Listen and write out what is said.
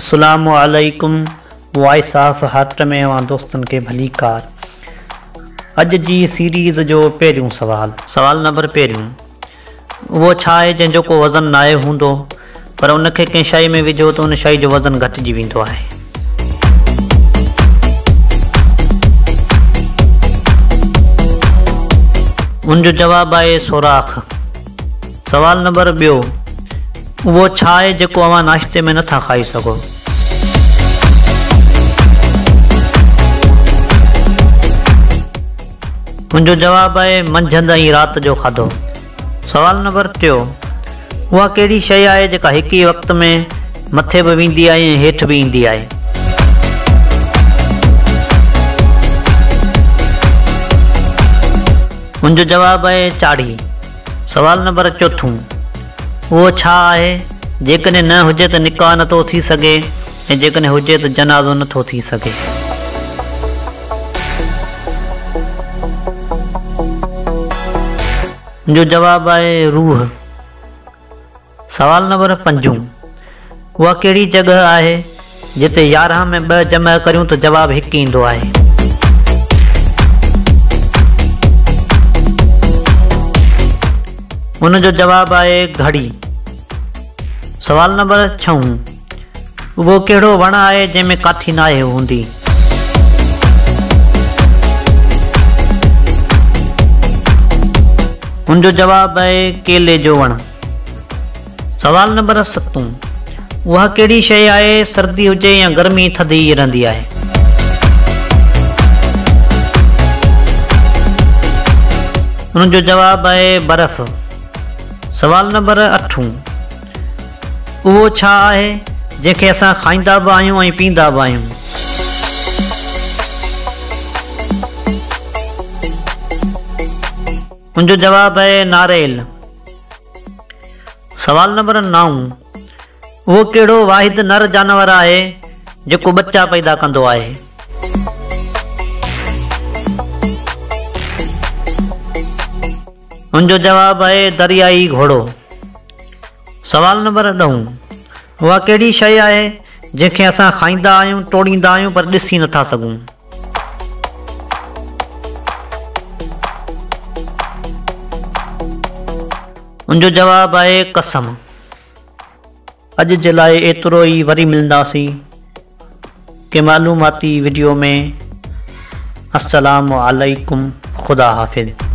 अस्सलामु अलैकुम। Voice of heart में दोस्तन के भली कार। अज जी सीरीज़ जो पहिरियों सवाल नंबर पहिरियों वो छा है जंहिंजो को वज़न नाहे हूंदो पर उनखे कंहिं शइ में विझो तो उन शइ जो वज़न घटिजी वेंदो आहे। उनजो जवाब आहे सोराख। सवाल नंबर ॿियो वो छा है जेको अवां नाश्ते में नथा खाई सघो। उनजो जवाब है मंझंदि ऐं रात जो खाधो। सवाल नंबर 3 उहा कहिड़ी शइ आहे जेका हिक ई वक़्त में मथे भी वेंदी आहे ऐं हेठि भी ईंदी आहे। उनजो जवाब है चाढ़ी। सवाल नंबर 4 वो छा आहे जेकॾहिं न हुजे त निकाह नथो थी सघे ऐं जेकॾहिं हुजे त जनाज़ो नथो थी सघे। जो जवाब आहे रूह। सवाल नंबर 5 उहा कहिड़ी जगह आहे जिते 11 में 2 जमा करियूं त जवाब 1 ईंदो आहे। उनजो जवाब आहे घड़ी। सवाल नंबर 6 वो कहिड़ो वण आहे जंहिंमें काठी नाहे हूंदी। उनजो जवाब आहे केले जो वण। सवाल नंबर 7 उहा कहिड़ी शइ आहे सर्दी हुजे या गर्मी थधी रहंदी आहे। उनजो जवाब आहे बर्फ़। सवाल नंबर 8 वो छा आहे जंहिंखे असां खाईंदा बि आहियूं ऐं पींदा बि आहियूं। उनजो जवाब आहे नारेल। सवाल नंबर 9 वो कहिड़ो वाहिद नर जानवर आहे जेको बच्चा पैदा कंदो आहे। उनजो जवाब आहे दरियाई घोड़ो। सवाल नंबर 9 उहा कहिड़ी शइ आहे जंहिंखे असां खाईंदा आहियूं टोड़ींदा आहियूं पर ॾिसी नथा सघूं। उनजो जवाब आहे कसम। अॼु जे लाइ एतिरो ई। वरी मिलंदासीं के मालूमाती वीडियो में। अस्सलामु अलैकुम। खुदा हाफ़िज़।